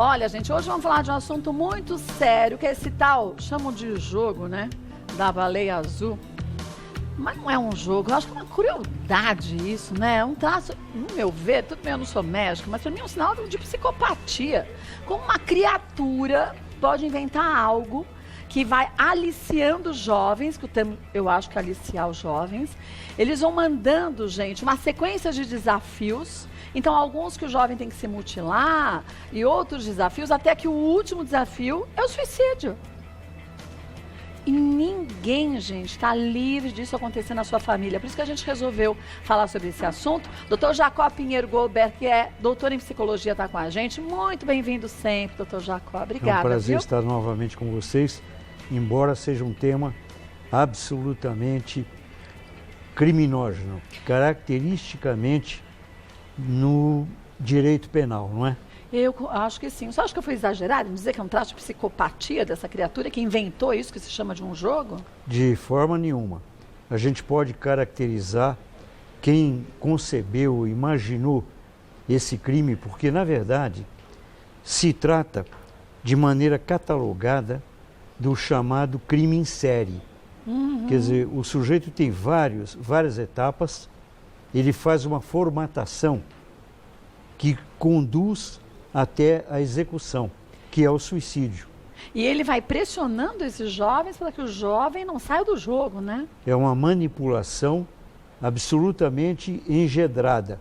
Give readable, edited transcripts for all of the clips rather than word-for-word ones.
Olha, gente, hoje vamos falar de um assunto muito sério, que é esse tal, chamam de jogo, né? Da baleia azul. Mas não é um jogo, eu acho que é uma crueldade isso, né? É um traço, no meu ver, tudo bem, eu não sou médico, mas para mim é um sinal de psicopatia. Como uma criatura pode inventar algo que vai aliciando os jovens, que o termo eu acho que é aliciar os jovens, eles vão mandando, gente, uma sequência de desafios. Então, alguns que o jovem tem que se mutilar e outros desafios, até que o último desafio é o suicídio. E ninguém, gente, está livre disso acontecer na sua família. Por isso que a gente resolveu falar sobre esse assunto. Dr. Jacó Pinheiro Goldberg, que é doutor em psicologia, está com a gente. Muito bem-vindo sempre, doutor Jacó. Obrigada. É um prazer viu? estar novamente com vocês, embora seja um tema absolutamente criminógeno, caracteristicamente no direito penal, não é? Eu acho que sim. Você acha que eu fui exagerado em dizer que é um traço de psicopatia dessa criatura que inventou isso que se chama de um jogo? De forma nenhuma. A gente pode caracterizar quem concebeu, imaginou esse crime, porque, na verdade, se trata de maneira catalogada do chamado crime em série. Quer dizer, o sujeito tem várias etapas, ele faz uma formatação que conduz até a execução, que é o suicídio. E ele vai pressionando esses jovens para que o jovem não saia do jogo, né? É uma manipulação absolutamente engedrada.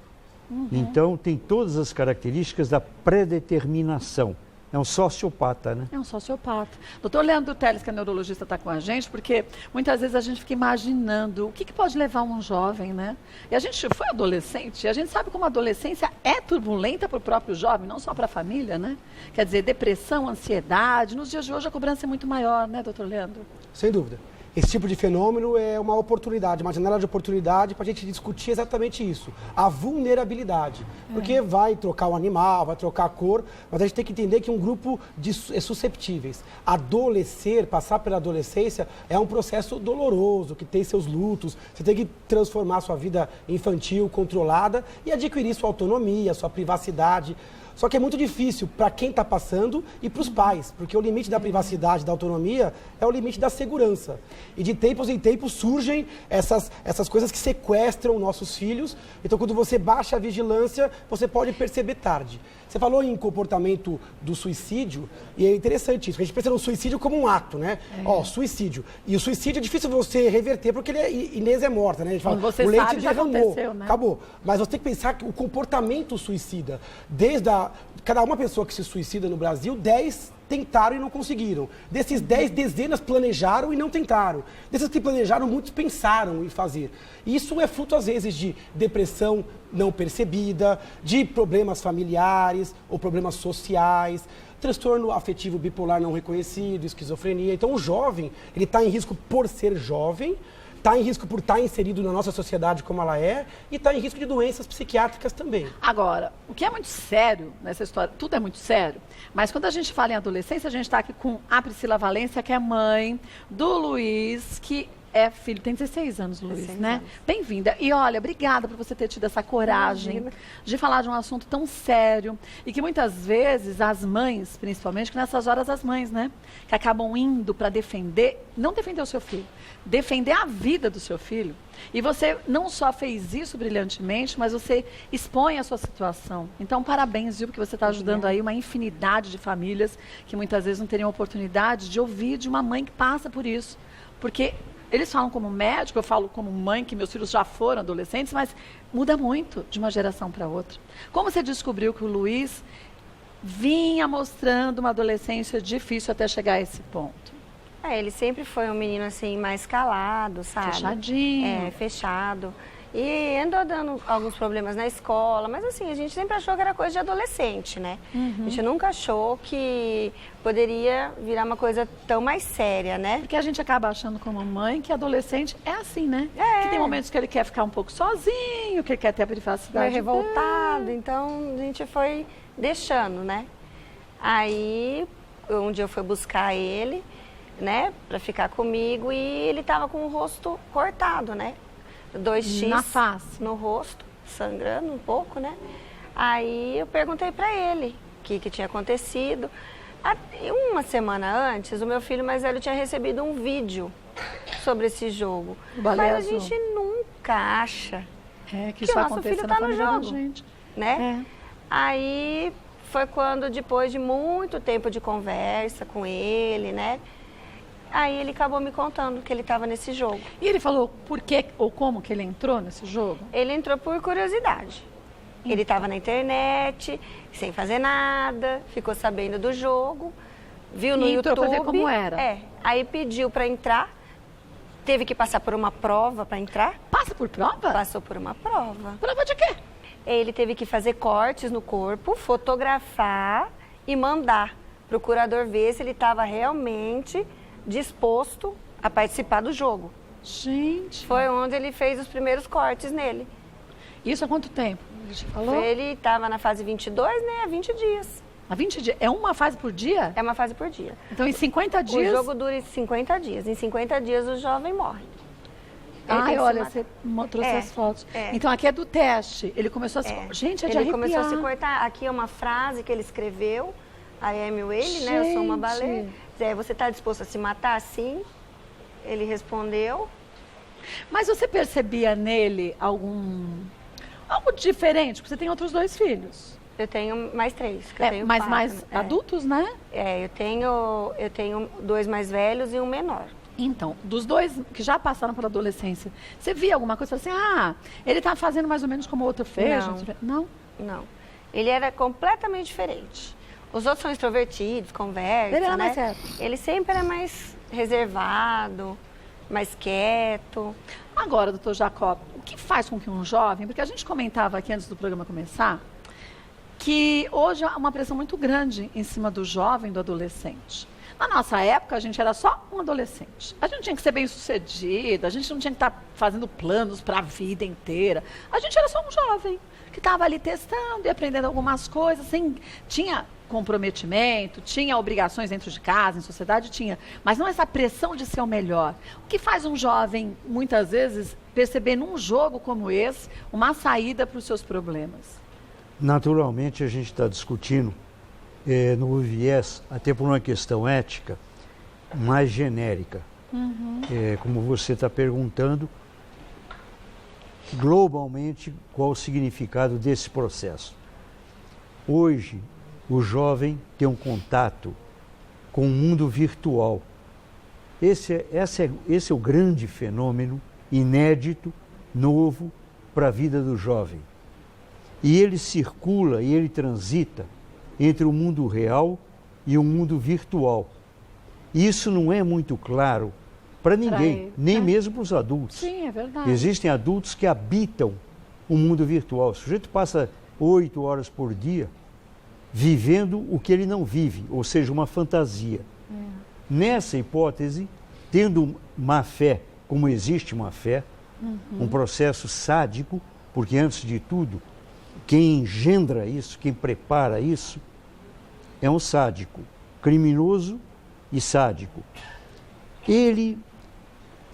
Então, tem todas as características da predeterminação. É um sociopata, né? É um sociopata. Doutor Leandro Teles, que é neurologista, está com a gente, porque muitas vezes a gente fica imaginando o que pode levar um jovem, né? E a gente foi adolescente, e a gente sabe como a adolescência é turbulenta para o próprio jovem, não só para a família, né? Quer dizer, depressão, ansiedade. Nos dias de hoje a cobrança é muito maior, né, doutor Leandro? Sem dúvida. Esse tipo de fenômeno é uma oportunidade, uma janela de oportunidade para a gente discutir exatamente isso, a vulnerabilidade. Porque vai trocar o animal, vai trocar a cor, mas a gente tem que entender que um grupo de susceptíveis. Adolescer, passar pela adolescência, é um processo doloroso, que tem seus lutos, você tem que transformar sua vida infantil, controlada e adquirir sua autonomia, sua privacidade. Só que é muito difícil para quem está passando e para os pais, porque o limite da privacidade, da autonomia, é o limite da segurança. E de tempos em tempos surgem essas coisas que sequestram nossos filhos. Então, quando você baixa a vigilância, você pode perceber tarde. Você falou em comportamento do suicídio, e é interessante isso. A gente pensa no suicídio como um ato, né? Ó, suicídio. E o suicídio é difícil você reverter, porque Inês é morta, né? A gente fala, você o leite sabe, já derramou, aconteceu, né? acabou. Mas você tem que pensar que o comportamento suicida, cada uma pessoa que se suicida no Brasil, 10 tentaram e não conseguiram. Desses 10, dezenas planejaram e não tentaram. Desses que planejaram, muitos pensaram em fazer. Isso é fruto, às vezes, de depressão não percebida, de problemas familiares ou problemas sociais, transtorno afetivo bipolar não reconhecido, esquizofrenia. Então, o jovem, ele está em risco por ser jovem, está em risco por estar inserido na nossa sociedade como ela é e está em risco de doenças psiquiátricas também. Agora, o que é muito sério nessa história, tudo é muito sério, mas quando a gente fala em adolescência, a gente está aqui com a Priscila Valência, que é mãe do Luiz, que é filho, tem 16 anos, Luiz, 16 né? anos. Bem-vinda. E olha, obrigada por você ter tido essa coragem de falar de um assunto tão sério e que muitas vezes as mães, principalmente, que nessas horas as mães, né? Que acabam indo para defender, não defender o seu filho, defender a vida do seu filho. E você não só fez isso brilhantemente, mas você expõe a sua situação. Então, parabéns, viu? Porque você está ajudando aí uma infinidade de famílias que muitas vezes não teriam oportunidade de ouvir de uma mãe que passa por isso. Porque eles falam como médico, eu falo como mãe, que meus filhos já foram adolescentes, mas muda muito de uma geração para outra. Como você descobriu que o Luiz vinha mostrando uma adolescência difícil até chegar a esse ponto? Ele sempre foi um menino assim, mais calado, sabe? Fechadinho. Fechado. E andou dando alguns problemas na escola, mas assim, a gente sempre achou que era coisa de adolescente, né? A gente nunca achou que poderia virar uma coisa tão mais séria, né? Porque a gente acaba achando como mãe que adolescente é assim, né? É. Que tem momentos que ele quer ficar um pouco sozinho, que ele quer ter a privacidade. Foi revoltado, então a gente foi deixando, né? Aí, um dia eu fui buscar ele, né, pra ficar comigo, e ele tava com o rosto cortado, né? 2x na face, no rosto, sangrando um pouco, né? Aí eu perguntei pra ele o que tinha acontecido. Uma semana antes, o meu filho mais velho tinha recebido um vídeo sobre esse jogo. Mas a gente nunca acha que isso o nosso acontece filho na tá no família da jogo, gente. né? Aí foi quando, depois de muito tempo de conversa com ele, né? Aí ele acabou me contando que ele estava nesse jogo. E ele falou por que ou como que ele entrou nesse jogo? Ele entrou por curiosidade. Ele estava na internet, sem fazer nada, ficou sabendo do jogo, viu no YouTube. Para ver como era. Aí pediu para entrar, teve que passar por uma prova para entrar. Passa por prova? Passou por uma prova. Prova de quê? Ele teve que fazer cortes no corpo, fotografar e mandar para o curador ver se ele estava realmente disposto a participar do jogo. Gente. Foi onde ele fez os primeiros cortes nele. Isso há quanto tempo? Falou? Ele estava na fase 22, né? Há 20 dias. Há 20 dias? É uma fase por dia? É uma fase por dia. Então, em 50 dias... O jogo dura 50 dias. Em 50 dias, o jovem morre. Olha, você trouxe as fotos. Então, aqui é do teste. Ele começou a se... Gente, é de Ele arrepiar. começou a se cortar. Aqui é uma frase que ele escreveu. I am Willie, né? Eu sou uma baleia. Você está disposto a se matar? Sim. Ele respondeu. Mas você percebia nele algo diferente? Porque você tem outros 2 filhos. Eu tenho mais 3. Mas mais adultos, né? Eu tenho 2 mais velhos e um menor. Então, dos 2 que já passaram pela adolescência, você via alguma coisa assim, ele tá fazendo mais ou menos como o outro fez? Não. Ele era completamente diferente. Os outros são extrovertidos, conversam, Ele era né? mais certo. Ele sempre era mais reservado, mais quieto. Agora, doutor Jacob, o que faz com que um jovem, porque a gente comentava aqui antes do programa começar, que hoje há uma pressão muito grande em cima do jovem, do adolescente. Na nossa época, a gente era só um adolescente. A gente tinha que ser bem-sucedido, a gente não tinha que estar fazendo planos para a vida inteira. A gente era só um jovem que estava ali testando e aprendendo algumas coisas, tinha comprometimento, tinha obrigações dentro de casa, em sociedade, tinha. Mas não essa pressão de ser o melhor. O que faz um jovem, muitas vezes, perceber num jogo como esse, uma saída para os seus problemas? Naturalmente, a gente está discutindo no viés, até por uma questão ética, mais genérica. Como você está perguntando, globalmente, qual o significado desse processo. Hoje, o jovem tem um contato com o mundo virtual. Esse é o grande fenômeno inédito, novo, para a vida do jovem. E ele circula e ele transita entre o mundo real e o mundo virtual. Isso não é muito claro para ninguém, nem mesmo para os adultos. Sim, é verdade. Existem adultos que habitam o mundo virtual. O sujeito passa 8 horas por dia vivendo o que ele não vive, ou seja, uma fantasia. Nessa hipótese, tendo má fé, como existe má fé, um processo sádico, porque antes de tudo, quem engendra isso, quem prepara isso, é um sádico, criminoso e sádico. Ele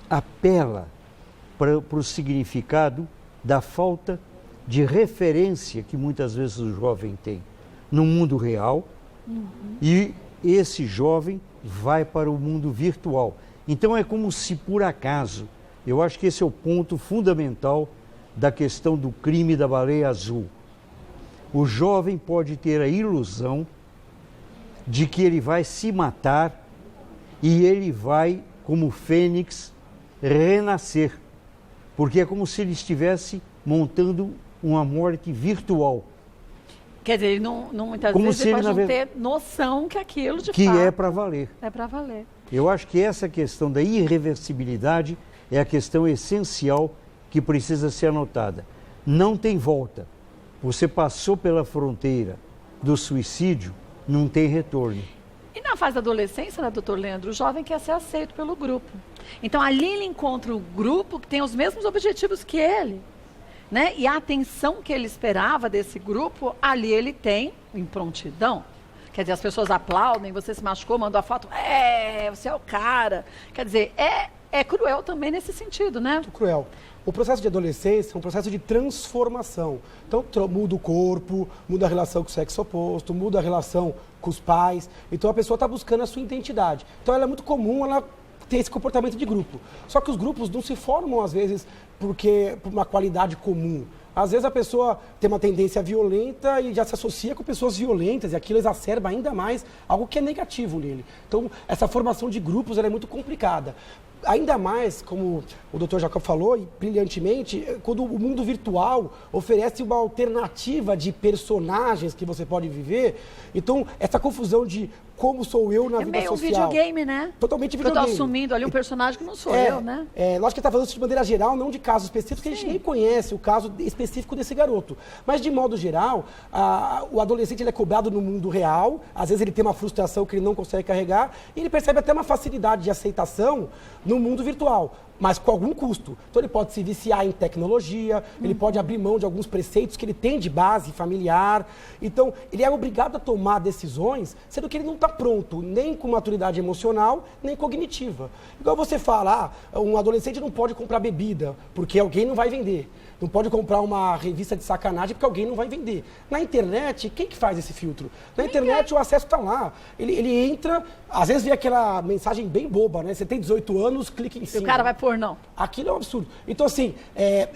apela para o significado da falta de referência que muitas vezes o jovem tem no mundo real, e esse jovem vai para o mundo virtual. Então é como se por acaso, eu acho que esse é o ponto fundamental da questão do crime da baleia azul. O jovem pode ter a ilusão de que ele vai se matar e ele vai, como fênix, renascer. Porque é como se ele estivesse montando uma morte virtual. Quer dizer, ele muitas como vezes se ele pode não ter noção que aquilo de que fato é para valer. É para valer. Eu acho que essa questão da irreversibilidade é a questão essencial que precisa ser anotada. Não tem volta. Você passou pela fronteira do suicídio, não tem retorno. E na fase da adolescência, né, doutor Leandro, o jovem quer ser aceito pelo grupo. Então, ali ele encontra o grupo que tem os mesmos objetivos que ele. Né? E a atenção que ele esperava desse grupo, ali ele tem em prontidão. Quer dizer, as pessoas aplaudem, você se machucou, mandou a foto, você é o cara. Quer dizer, é cruel também nesse sentido, né? Muito cruel. O processo de adolescência é um processo de transformação. Então, muda o corpo, muda a relação com o sexo oposto, muda a relação com os pais. Então, a pessoa está buscando a sua identidade. Então, ela é muito comum, ela ter esse comportamento de grupo. Só que os grupos não se formam, às vezes, por uma qualidade comum. Às vezes a pessoa tem uma tendência violenta e já se associa com pessoas violentas e aquilo exacerba ainda mais algo que é negativo nele. Então, essa formação de grupos ela é muito complicada. Ainda mais, como o Dr. Jacob falou, e brilhantemente, quando o mundo virtual oferece uma alternativa de personagens que você pode viver. Então, essa confusão de como sou eu na vida social. É meio um videogame, né? Totalmente videogame. videogame. Eu tô assumindo ali um personagem que não sou eu, né? Lógico que está falando isso de maneira geral, não de casos específicos, que a gente nem conhece o caso específico desse garoto. Mas, de modo geral, o adolescente ele é cobrado no mundo real, às vezes ele tem uma frustração que ele não consegue carregar, e ele percebe até uma facilidade de aceitação no mundo virtual, mas com algum custo. Então ele pode se viciar em tecnologia, ele pode abrir mão de alguns preceitos que ele tem de base familiar. Então ele é obrigado a tomar decisões, sendo que ele não está pronto, nem com maturidade emocional, nem cognitiva. Igual você fala, um adolescente não pode comprar bebida, porque alguém não vai vender. Não pode comprar uma revista de sacanagem porque alguém não vai vender. Na internet, quem que faz esse filtro? Na internet o acesso está lá. Ele entra, às vezes vê aquela mensagem bem boba, né? Você tem 18 anos, clique em cima. E o cara vai pôr não. Aquilo é um absurdo. Então, assim,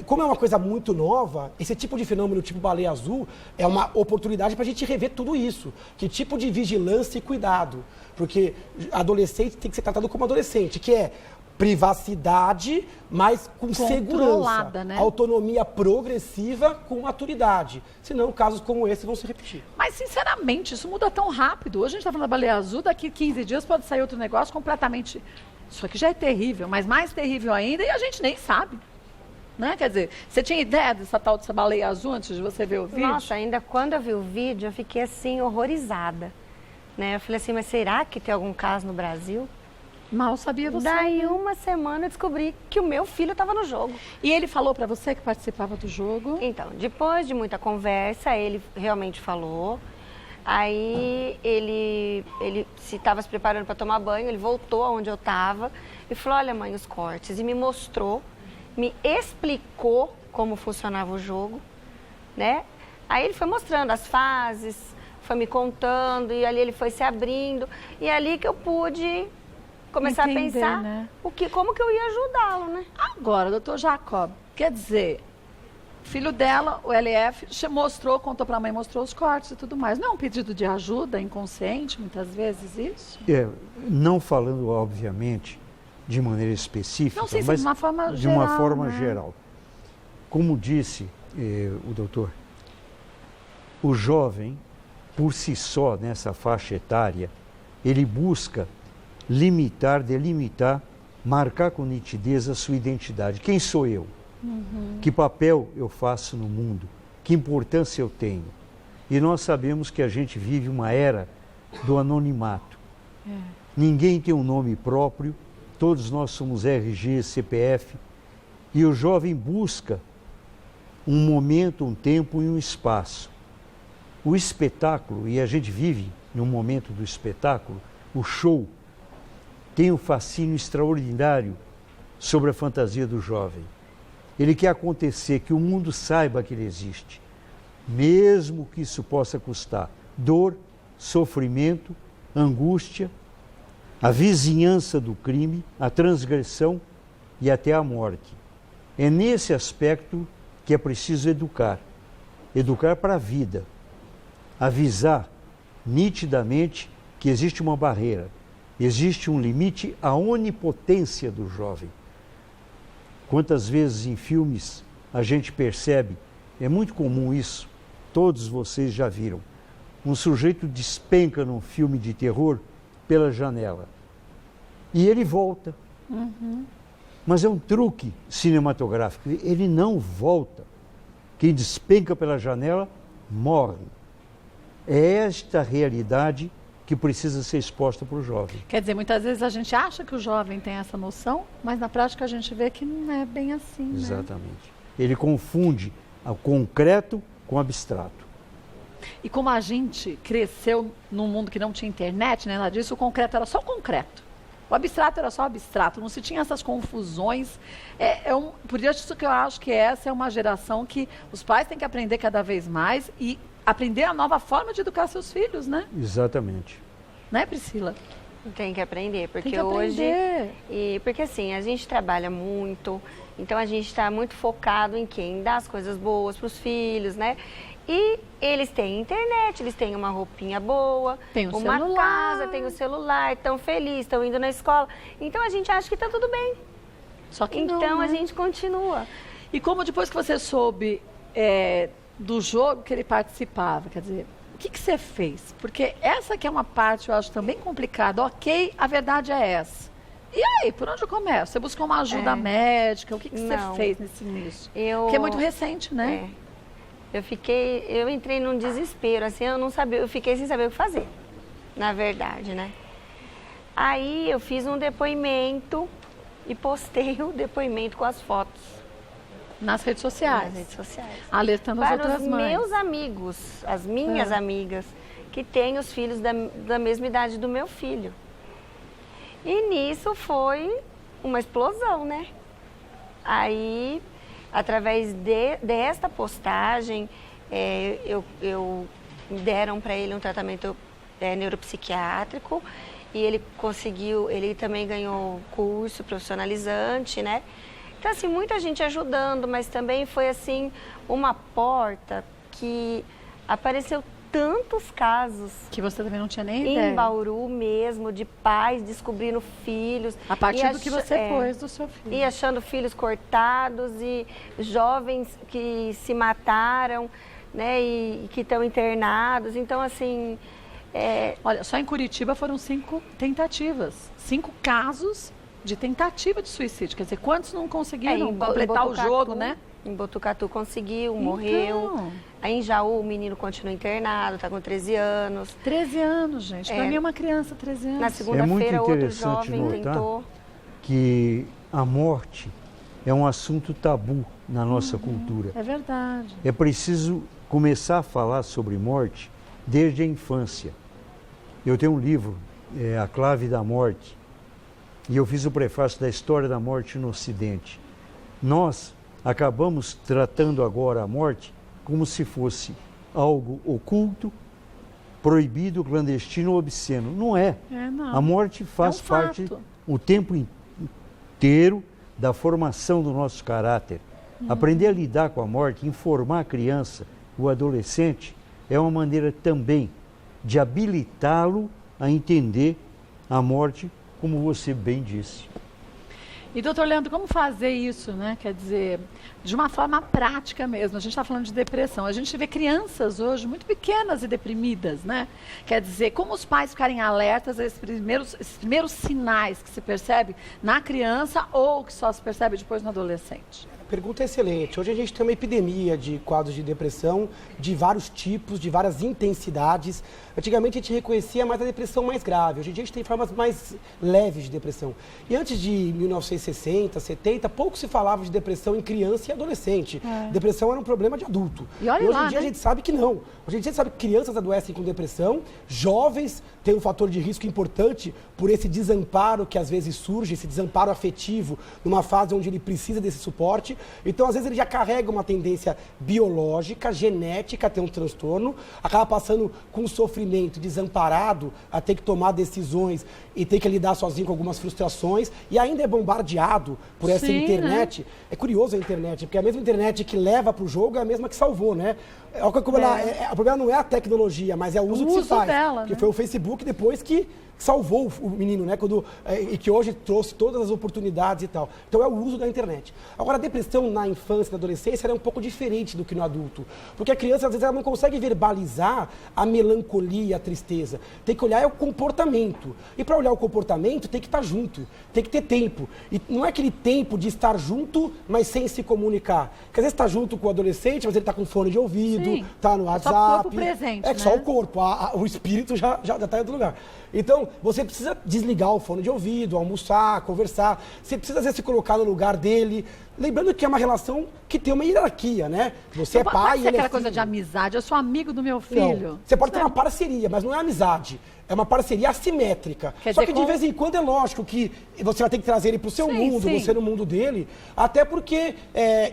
como é uma coisa muito nova, esse tipo de fenômeno, tipo baleia azul, é uma oportunidade para a gente rever tudo isso. Que tipo de vigilância e cuidado. Porque adolescente tem que ser tratado como adolescente, que é privacidade, mas com segurança, né? Autonomia progressiva com maturidade. Senão, casos como esse vão se repetir. Mas, sinceramente, isso muda tão rápido. Hoje a gente está falando da baleia azul, daqui 15 dias pode sair outro negócio completamente... Isso aqui já é terrível, mas mais terrível ainda e a gente nem sabe. Né? Quer dizer, você tinha ideia dessa tal dessa baleia azul antes de você ver o vídeo? Nossa, ainda quando eu vi o vídeo, eu fiquei assim, horrorizada. Né? Eu falei assim, mas será que tem algum caso no Brasil? Mal sabia você. Daí uma semana eu descobri que o meu filho estava no jogo. E ele falou para você que participava do jogo? Então, depois de muita conversa, ele realmente falou. Aí ele se estava se preparando para tomar banho, ele voltou aonde eu estava e falou, olha mãe, os cortes. E me mostrou, me explicou como funcionava o jogo, né? Aí ele foi mostrando as fases, foi me contando e ali ele foi se abrindo. E é ali que eu pude começar entender, a pensar, né? como que eu ia ajudá-lo, né? Agora, doutor Jacob, quer dizer, o filho dela, o LF, mostrou, contou para a mãe, mostrou os cortes e tudo mais. Não é um pedido de ajuda inconsciente, muitas vezes, isso? Não falando, obviamente, de maneira específica, não sei se mas de uma forma de geral, uma forma né? geral. Como disse o doutor, o jovem, por si só, nessa faixa etária, ele busca limitar, delimitar, marcar com nitidez a sua identidade. Quem sou eu? Que papel eu faço no mundo? Que importância eu tenho? E nós sabemos que a gente vive uma era do anonimato. Ninguém tem um nome próprio, todos nós somos RG, CPF, e o jovem busca um momento, um tempo e um espaço. O espetáculo, e a gente vive no momento do espetáculo, o show, tem um fascínio extraordinário sobre a fantasia do jovem. Ele quer acontecer, que o mundo saiba que ele existe, mesmo que isso possa custar dor, sofrimento, angústia, a vizinhança do crime, a transgressão e até a morte. É nesse aspecto que é preciso educar. Educar para a vida. Avisar nitidamente que existe uma barreira, existe um limite à onipotência do jovem. Quantas vezes em filmes a gente percebe, é muito comum isso, todos vocês já viram, um sujeito despenca num filme de terror pela janela e ele volta. Mas é um truque cinematográfico, ele não volta. Quem despenca pela janela morre. É esta realidade que precisa ser exposta para o jovem. Quer dizer, muitas vezes a gente acha que o jovem tem essa noção, mas na prática a gente vê que não é bem assim, Exatamente. Né? Ele confunde o concreto com o abstrato. E como a gente cresceu num mundo que não tinha internet, né, nada disso, o concreto era só o concreto. O abstrato era só abstrato, não se tinha essas confusões. Por isso que eu acho que essa é uma geração que os pais têm que aprender cada vez mais e aprender a nova forma de educar seus filhos, né? Exatamente. Né, Priscila? Tem que aprender, porque Tem que aprender. hoje... Porque assim, a gente trabalha muito, então a gente está muito focado em quê? Em dar as coisas boas para os filhos, né? E eles têm internet, eles têm uma roupinha boa, tem uma celular. casa, tem o celular, estão felizes, estão indo na escola. Então a gente acha que está tudo bem. Só que então não, né? a gente continua. E como depois que você soube do jogo que ele participava, quer dizer, o que você fez? Porque essa que é uma parte, eu acho, também complicada. Ok, a verdade é essa. E aí, por onde eu começo? Você buscou uma ajuda médica? O que você fez nesse início? Porque é muito recente, né? Eu entrei num desespero, assim, eu fiquei sem saber o que fazer, na verdade, né? Aí eu fiz um depoimento e postei o depoimento com as fotos. Nas redes sociais? Nas redes sociais. Alertando as outras mães. Para os meus amigos, as minhas amigas, que têm os filhos da mesma idade do meu filho. E nisso foi uma explosão, né? Aí, através desta postagem, deram para ele um tratamento neuropsiquiátrico e ele também ganhou curso profissionalizante, né? Então, assim, muita gente ajudando, mas também foi, assim, uma porta que apareceu tantos casos. Que você também não tinha nem ideia. Em Bauru mesmo, de pais descobrindo filhos. A partir do que você pôs do seu filho. E achando filhos cortados e jovens que se mataram, né, e que estão internados. Então, assim... Olha, só em Curitiba foram 5 tentativas, 5 casos de tentativa de suicídio. Quer dizer, quantos não conseguiram completar o jogo, né? Em Botucatu conseguiu, morreu. Aí em Jaú o menino continua internado, está com 13 anos. 13 anos, gente. Para mim é uma criança, 13 anos. Na segunda-feira outro jovem tentou. Que a morte é um assunto tabu na nossa cultura. É verdade. É preciso começar a falar sobre morte desde a infância. Eu tenho um livro, A Clave da Morte, e eu fiz o prefácio da História da Morte no Ocidente. Nós acabamos tratando agora a morte como se fosse algo oculto, proibido, clandestino ou obsceno. Não é. Não. A morte faz parte o tempo inteiro da formação do nosso caráter. Aprender a lidar com a morte, informar a criança, o adolescente, é uma maneira também de habilitá-lo a entender a morte, como você bem disse. E, doutor Leandro, como fazer isso, né? Quer dizer, de uma forma prática mesmo. A gente está falando de depressão. A gente vê crianças hoje muito pequenas e deprimidas, né? Quer dizer, como os pais ficarem alertas a esses primeiros sinais que se percebe na criança ou que só se percebe depois no adolescente? Pergunta excelente. Hoje a gente tem uma epidemia de quadros de depressão, de vários tipos, de várias intensidades. Antigamente a gente reconhecia mais a depressão mais grave. Hoje em dia a gente tem formas mais leves de depressão. E antes de 1960, 70, pouco se falava de depressão em criança e adolescente. Depressão era um problema de adulto. E olha hoje lá, em dia né? a gente sabe que não. Hoje em dia a gente sabe que crianças adoecem com depressão, jovens têm um fator de risco importante por esse desamparo que às vezes surge, esse desamparo afetivo, numa fase onde ele precisa desse suporte. Então, às vezes, ele já carrega uma tendência biológica, genética a ter um transtorno, acaba passando com um sofrimento desamparado a ter que tomar decisões e ter que lidar sozinho com algumas frustrações e ainda é bombardeado por essa internet. Né? É curioso a internet, porque a mesma internet que leva para o jogo é a mesma que salvou, né? O problema não é a tecnologia, mas é o uso que se faz. Dela, que né? foi o Facebook depois que salvou o menino, né? E que hoje trouxe todas as oportunidades e tal. Então é o uso da internet. Agora, a depressão na infância e na adolescência é um pouco diferente do que no adulto. Porque a criança, às vezes, ela não consegue verbalizar a melancolia, a tristeza. Tem que olhar o comportamento. E para olhar o comportamento, tem que estar junto. Tem que ter tempo. E não é aquele tempo de estar junto, mas sem se comunicar. Porque às vezes está junto com o adolescente, mas ele está com fone de ouvido, está no WhatsApp. Só o corpo presente, só o corpo. O espírito já está em outro lugar. Então, você precisa desligar o fone de ouvido, almoçar, conversar. Você precisa, às vezes, se colocar no lugar dele. Lembrando que é uma relação que tem uma hierarquia, né? Você não é pai e ele é aquela filho. coisa de amizade. Eu sou amigo do meu filho. Não. Você pode ter uma parceria, mas não é amizade. É uma parceria assimétrica. Só que de vez em quando é lógico que você vai ter que trazer ele para o seu mundo, você no mundo dele, até porque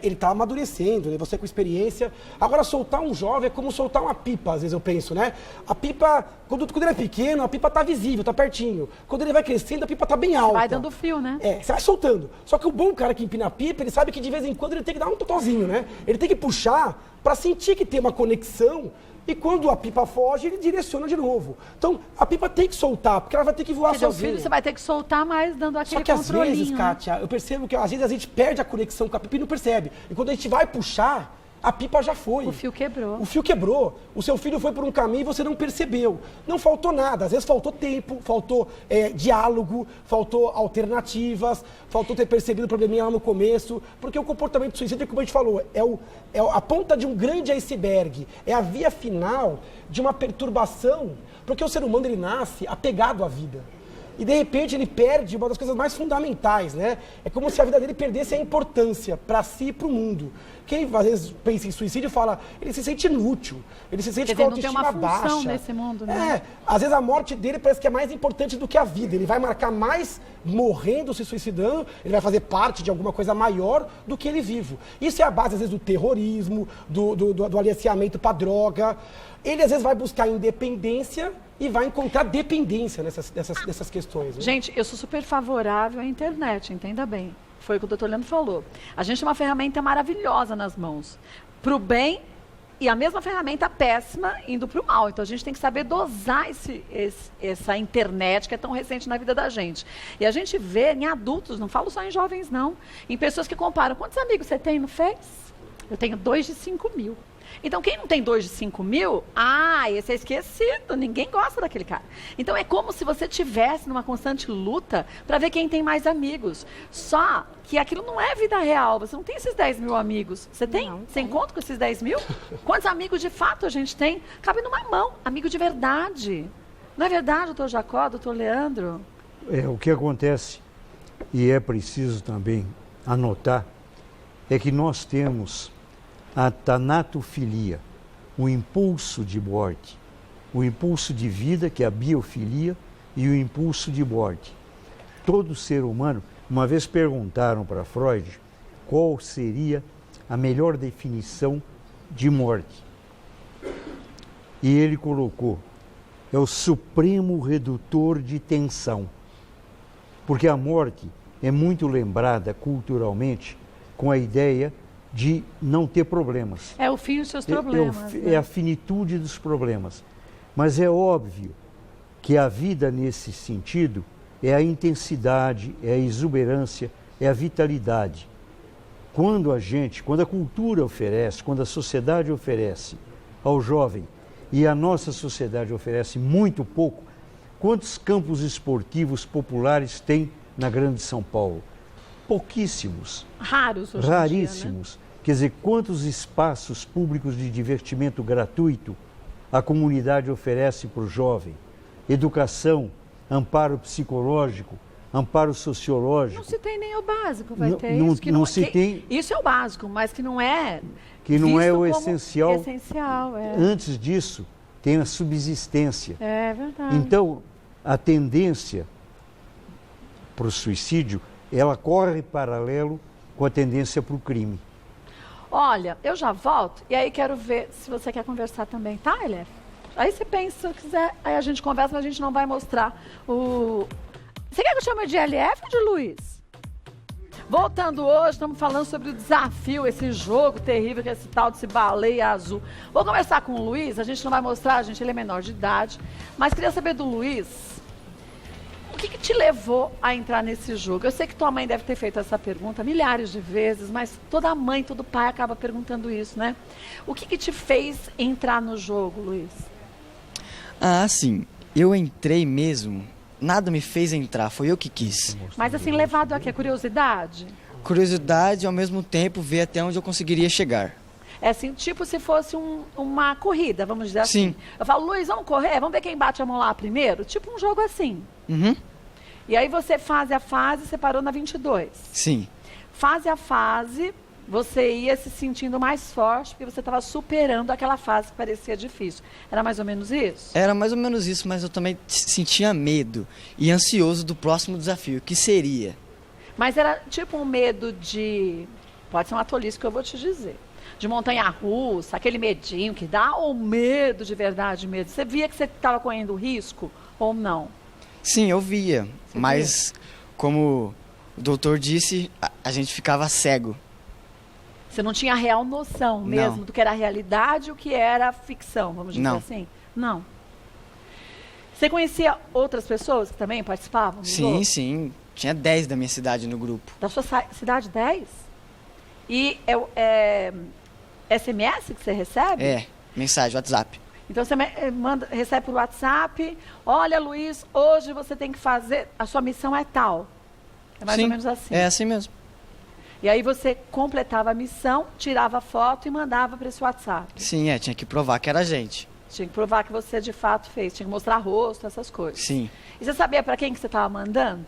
ele está amadurecendo, né? Você com experiência. Agora, soltar um jovem é como soltar uma pipa, às vezes eu penso, né? A pipa, quando ele é pequeno, a pipa está visível, está pertinho. Quando ele vai crescendo, a pipa está bem alta. Vai dando fio, né? Você vai soltando. Só que o bom cara que empina a pipa, ele sabe que de vez em quando ele tem que dar um totozinho, né? Ele tem que puxar para sentir que tem uma conexão. E quando a pipa foge, ele direciona de novo. Então, a pipa tem que soltar, porque ela vai ter que voar sozinha. Filho, você vai ter que soltar mais, dando aquele controlinho. Só que às vezes, né? Kátia, eu percebo que às vezes a gente perde a conexão com a pipa e não percebe. E quando a gente vai puxar, a pipa já foi. O fio quebrou. O fio quebrou. O seu filho foi por um caminho e você não percebeu. Não faltou nada. Às vezes faltou tempo, faltou diálogo, faltou alternativas, faltou ter percebido o probleminha lá no começo. Porque o comportamento suicida, como a gente falou, é a ponta de um grande iceberg. É a via final de uma perturbação. Porque o ser humano, ele nasce apegado à vida. E, de repente, ele perde uma das coisas mais fundamentais, né? É como se a vida dele perdesse a importância para si e para o mundo. Quem, às vezes, pensa em suicídio fala, ele se sente inútil, ele se sente com a autoestima baixa. Não tem uma função nesse mundo, né? Às vezes a morte dele parece que é mais importante do que a vida. Ele vai marcar mais morrendo, se suicidando, ele vai fazer parte de alguma coisa maior do que ele vivo. Isso é a base, às vezes, do terrorismo, do aliciamento para droga. Ele, às vezes, vai buscar independência e vai encontrar dependência nessas questões. Né? Gente, eu sou super favorável à internet, entenda bem. Foi o que o doutor Leandro falou. A gente tem uma ferramenta maravilhosa nas mãos. Para o bem e a mesma ferramenta péssima indo para o mal. Então, a gente tem que saber dosar essa internet que é tão recente na vida da gente. E a gente vê em adultos, não falo só em jovens, não. Em pessoas que comparam. Quantos amigos você tem no Face? Eu tenho 2 de 5 mil. Então, quem não tem 2 de 5 mil, esse é esquecido, ninguém gosta daquele cara. Então, é como se você estivesse numa constante luta para ver quem tem mais amigos. Só que aquilo não é vida real, você não tem esses 10 mil amigos. Você tem? Você encontra com esses 10 mil? Quantos amigos de fato a gente tem? Cabe numa mão, amigo de verdade. Não é verdade, doutor Jacó, doutor Leandro? O que acontece, e é preciso também anotar, é que nós temos a tanatofilia, o impulso de morte, o impulso de vida, que é a biofilia, e o impulso de morte. Todo ser humano, uma vez perguntaram para Freud qual seria a melhor definição de morte. E ele colocou, é o supremo redutor de tensão. Porque a morte é muito lembrada culturalmente com a ideia de não ter problemas. É o fim dos seus problemas. É a finitude dos problemas. Mas é óbvio que a vida nesse sentido é a intensidade, é a exuberância, é a vitalidade. Quando a cultura oferece, quando a sociedade oferece ao jovem, e a nossa sociedade oferece muito pouco, quantos campos esportivos populares tem na Grande São Paulo? Pouquíssimos. Raros hoje Raríssimos. Em dia, né? Quer dizer, quantos espaços públicos de divertimento gratuito a comunidade oferece para o jovem? Educação, amparo psicológico, amparo sociológico. Não se tem nem o básico, vai ter não, isso. Que não se tem... Isso é o básico, mas que não é... Que não é o essencial. Essencial, é. Antes disso, tem a subsistência. É verdade. Então, a tendência para o suicídio, ela corre paralelo com a tendência para o crime. Olha, eu já volto e aí quero ver se você quer conversar também, tá, Elef? Aí você pensa, se quiser, aí a gente conversa, mas a gente não vai mostrar o... Você quer que eu chame de LF ou de Luiz? Voltando hoje, estamos falando sobre o desafio, esse jogo terrível que é esse tal desse baleia azul. Vou conversar com o Luiz, a gente não vai mostrar, ele é menor de idade, mas queria saber do Luiz, o que te levou a entrar nesse jogo? Eu sei que tua mãe deve ter feito essa pergunta milhares de vezes, mas toda mãe, todo pai acaba perguntando isso, né? O que te fez entrar no jogo, Luiz? Sim. Eu entrei mesmo. Nada me fez entrar, foi eu que quis. Mas assim, levado aqui a curiosidade? Curiosidade e ao mesmo tempo ver até onde eu conseguiria chegar. É assim, tipo se fosse uma corrida, vamos dizer assim. Sim. Eu falo, Luiz, vamos correr? Vamos ver quem bate a mão lá primeiro? Tipo um jogo assim. Uhum. E aí você fase a fase, você parou na 22. Sim. Fase a fase, você ia se sentindo mais forte porque você estava superando aquela fase que parecia difícil. Era mais ou menos isso? Era mais ou menos isso, mas eu também sentia medo e ansioso do próximo desafio, que seria. Mas era tipo um medo de... Pode ser uma tolice que eu vou te dizer. De montanha-russa, aquele medinho que dá, ou medo de verdade, medo? Você via que você estava correndo risco ou não? Sim, eu via, mas como o doutor disse, a gente ficava cego. Você não tinha real noção mesmo Não. do que era realidade e o que era ficção, vamos dizer Não. assim? Não. Você conhecia outras pessoas que também participavam? do Sim, jogo? sim. Tinha 10 da minha cidade no grupo. Da sua cidade, 10? E é SMS que você recebe? É, mensagem, WhatsApp. Então você recebe por WhatsApp, olha Luiz, hoje você tem que fazer, a sua missão é tal. É mais Sim, ou menos assim. É assim mesmo. E aí você completava a missão, tirava a foto e mandava para esse WhatsApp. Sim, tinha que provar que era a gente. Tinha que provar que você de fato fez, tinha que mostrar rosto, essas coisas. Sim. E você sabia para quem que você estava mandando?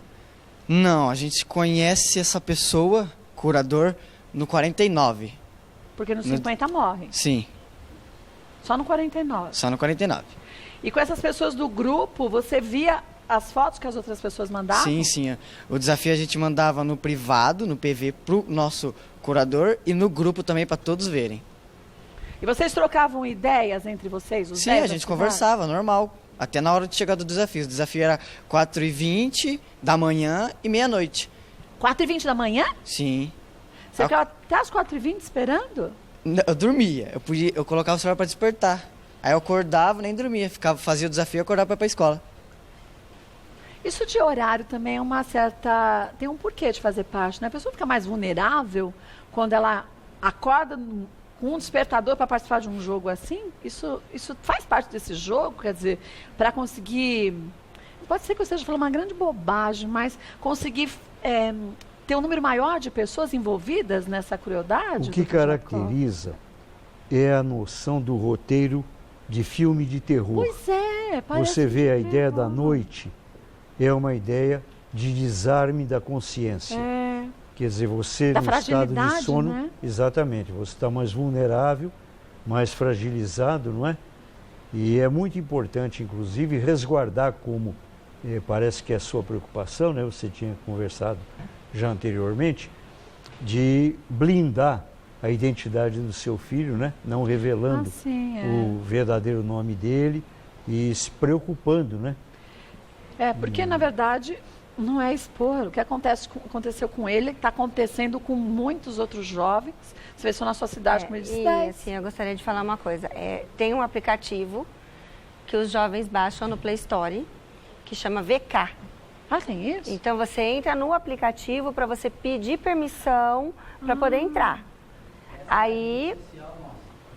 Não, a gente conhece essa pessoa, curador, no 49. Porque no 50 morre. Sim, Só no 49. só no 49. E com essas pessoas do grupo, você via as fotos que as outras pessoas mandavam? Sim, sim. O desafio a gente mandava no privado, no PV, pro nosso curador e no grupo também para todos verem. E vocês trocavam ideias entre vocês? Os Sim, 10 a da gente cidade? conversava, normal. Até na hora de chegar do desafio. O desafio era 4h20 da manhã e meia-noite. 4h20 da manhã? Sim. Você ficava até as 4h20 esperando? Eu dormia. Eu colocava o celular para despertar. Aí eu acordava, nem dormia. Fazia o desafio e acordava para ir pra escola. Isso de horário também é uma certa... Tem um porquê de fazer parte, né? A pessoa fica mais vulnerável quando ela acorda com um despertador para participar de um jogo assim. Isso faz parte desse jogo, quer dizer, para conseguir... Pode ser que eu esteja falando uma grande bobagem, mas conseguir ter um número maior de pessoas envolvidas nessa crueldade? O que Dr. Jacó? caracteriza é a noção do roteiro de filme de terror. Pois é, parece Você vê a que ideia da terror. noite, é uma ideia de desarme da consciência. É. Quer dizer, você Da no estado de fragilidade, sono, né? exatamente, você está mais vulnerável, mais fragilizado, não é? E é muito importante, inclusive, resguardar, como parece que é a sua preocupação, né? Você tinha conversado já anteriormente, de blindar a identidade do seu filho, né? Não revelando sim, o verdadeiro nome dele e se preocupando, né? Porque na verdade não é expor. O que aconteceu com ele está acontecendo com muitos outros jovens. Você vê só na sua cidade, como ele disse, E 10. assim, eu gostaria de falar uma coisa. Tem um aplicativo que os jovens baixam no Play Store, que chama VK. Ah, tem isso? Então você entra no aplicativo para você pedir permissão para poder entrar. Aí,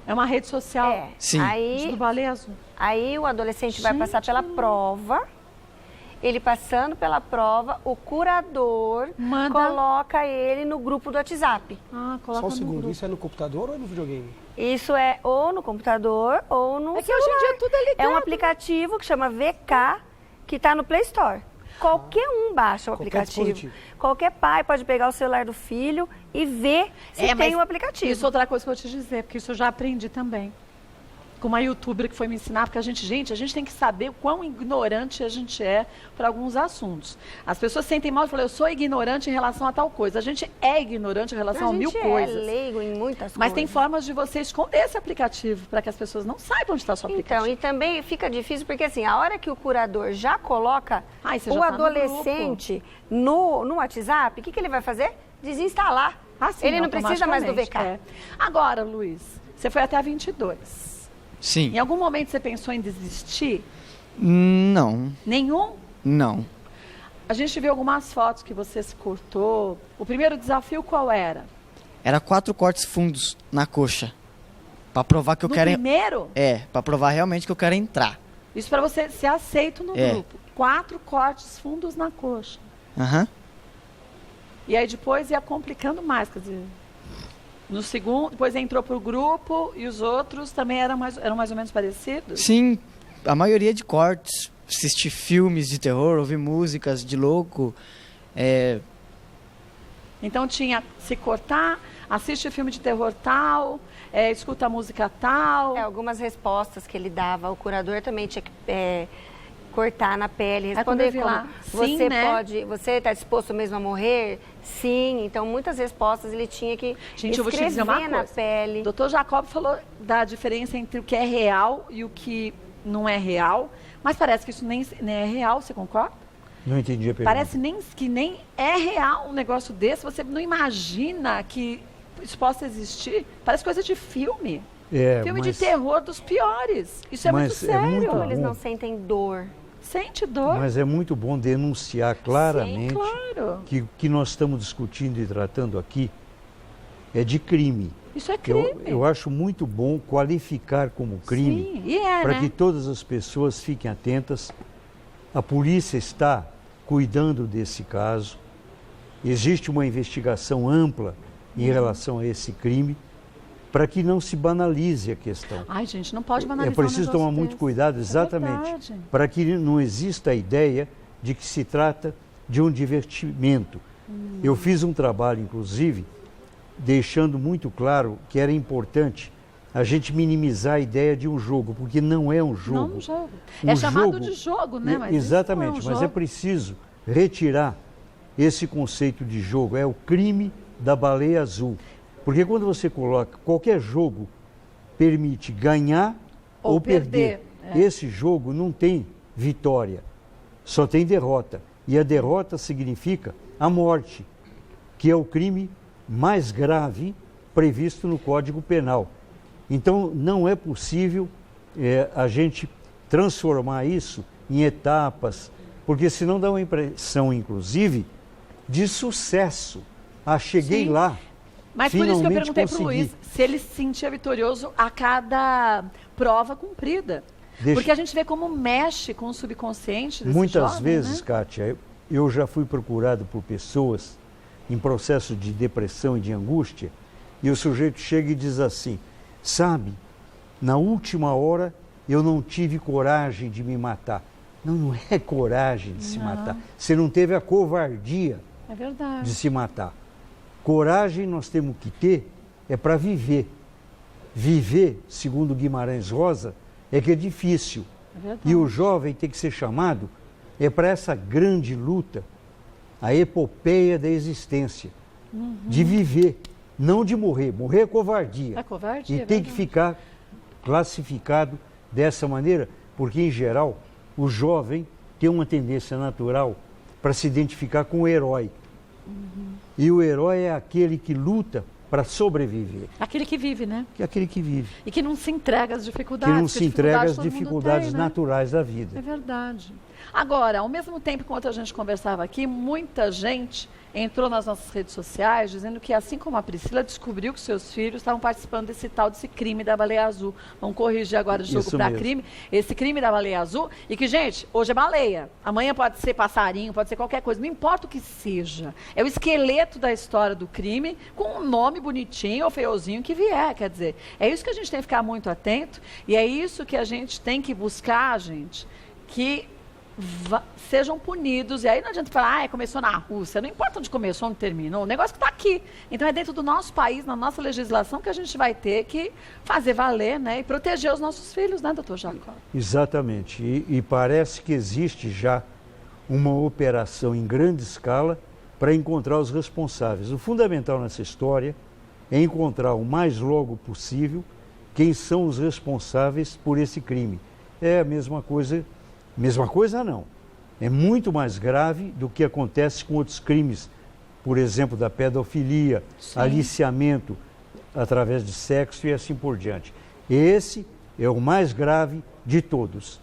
É uma rede social. Sim. Isso do Baleia Azul. aí o adolescente vai passar pela prova. Ele passando pela prova, o curador Manda. coloca ele no grupo do WhatsApp. Ah, coloca Só um no segundo, grupo. isso é no computador ou é no videogame? Isso é ou no computador ou no É que hoje em dia tudo é ligado. É um aplicativo que chama VK, que está no Play Store. Qualquer um baixa o Qualquer aplicativo. dispositivo. Qualquer pai pode pegar o celular do filho e ver se mas tem o aplicativo. Isso é outra coisa que eu vou te dizer, porque isso eu já aprendi também. Com uma youtuber que foi me ensinar, porque a gente tem que saber o quão ignorante a gente é para alguns assuntos. As pessoas sentem mal e falam, eu sou ignorante em relação a tal coisa. A gente é ignorante em relação a mil coisas. É leigo em muitas Mas tem coisas. formas de você esconder esse aplicativo para que as pessoas não saibam onde está o seu aplicativo. Então, e também fica difícil porque assim, a hora que o curador já coloca Aí você o já tá no adolescente no WhatsApp, o que ele vai fazer? Desinstalar. Ah, sim, Ele não precisa mais do VK. automaticamente, Agora, Luiz, você foi até a 22. Sim. Em algum momento você pensou em desistir? Não, Nenhum? não. A gente viu algumas fotos que você se cortou. O primeiro desafio qual era? Era 4 cortes fundos na coxa. Pra provar que eu No quero... primeiro? Pra provar realmente que eu quero entrar. Isso para você ser aceito no É. grupo. 4 cortes fundos na coxa. Aham. E aí depois ia complicando mais, quer dizer... No segundo, depois entrou pro grupo e os outros também eram mais ou menos parecidos? Sim, a maioria de cortes. Assistir filmes de terror, ouvir músicas de louco. Então tinha se cortar, assiste filme de terror tal, escuta música tal. Algumas respostas que ele dava, o curador também tinha que cortar na pele, Quando eu responder vi como lá, sim, você né? pode, você está disposto mesmo a morrer? Sim. Então muitas respostas ele tinha que Gente, eu vou te dizer uma escrever na coisa. pele. O doutor Jacob falou da diferença entre o que é real e o que não é real, mas parece que isso nem é real, você concorda? Não entendi a pergunta. Parece que nem é real um negócio desse, você não imagina que isso possa existir. Parece coisa de filme. Filme de terror dos piores. Isso é muito sério. Como eles não sentem dor. Sente dor. Mas é muito bom denunciar claramente. Sim, claro. Que o que nós estamos discutindo e tratando aqui é de crime. Isso é crime. Eu acho muito bom qualificar como crime, Sim, para né? que todas as pessoas fiquem atentas. A polícia está cuidando desse caso. Existe uma investigação ampla em relação a esse crime, para que não se banalize a questão. Ai, gente, não pode banalizar. É preciso um negócio tomar muito desse. cuidado, exatamente, verdade. para que não exista a ideia de que se trata de um divertimento. Eu fiz um trabalho, inclusive, deixando muito claro que era importante a gente minimizar a ideia de um jogo, porque não é um jogo. Não um jogo. Um É chamado jogo- de jogo, né? Mas exatamente, isso não é um mas é jogo. preciso retirar esse conceito de jogo. É o crime da baleia azul. Porque quando você coloca qualquer jogo, permite ganhar ou perder. Esse jogo não tem vitória, só tem derrota. E a derrota significa a morte, que é o crime mais grave previsto no Código Penal. Então, não é possível a gente transformar isso em etapas, porque senão dá uma impressão, inclusive, de sucesso. Cheguei Sim. lá. Mas por isso que eu finalmente perguntei para o consegui. Luiz se ele se sentia vitorioso a cada prova cumprida. Porque a gente vê como mexe com o subconsciente desse Muitas jovem, vezes, né? Kátia, eu já fui procurado por pessoas em processo de depressão e de angústia, e o sujeito chega e diz assim, sabe, na última hora eu não tive coragem de me matar. Não é coragem de se matar. Você não teve a covardia É verdade. de se matar. Coragem nós temos que ter para viver. Viver, segundo Guimarães Rosa, é que é difícil. É verdade. E o jovem tem que ser chamado para essa grande luta, a epopeia da existência, de viver, não de morrer. Morrer é covardia. É covardia, E é tem que verdade. ficar classificado dessa maneira, porque, em geral, o jovem tem uma tendência natural para se identificar com o herói. E o herói é aquele que luta para sobreviver, Aquele que vive, né? que é aquele que vive, E que não se entrega às que dificuldades. não porque se entrega às todo mundo dificuldades tem, né? naturais da É vida. verdade. Agora, ao mesmo tempo, enquanto a gente conversava aqui, muita gente entrou nas nossas redes sociais dizendo que, assim como a Priscila, descobriu que seus filhos estavam participando desse crime da baleia azul. Vamos corrigir agora de jogo Isso para mesmo. crime. Esse crime da baleia azul. E que, gente, hoje é baleia. Amanhã pode ser passarinho, pode ser qualquer coisa. Não importa o que seja. É o esqueleto da história do crime, com um nome bonitinho ou feiozinho que vier. Quer dizer, é isso que a gente tem que ficar muito atento. E é isso que a gente tem que buscar, gente, que sejam punidos. E aí não adianta falar, começou na Rússia. Não importa onde começou, onde terminou. O negócio que está aqui. Então é dentro do nosso país, na nossa legislação, que a gente vai ter que fazer valer, né? E proteger os nossos filhos, né, doutor Jacob? Exatamente. E parece que existe já uma operação em grande escala para encontrar os responsáveis. O fundamental nessa história é encontrar o mais logo possível quem são os responsáveis por esse crime. É a mesma coisa não. É muito mais grave do que acontece com outros crimes, por exemplo, da pedofilia, Sim. aliciamento através de sexo e assim por diante. Esse é o mais grave de todos.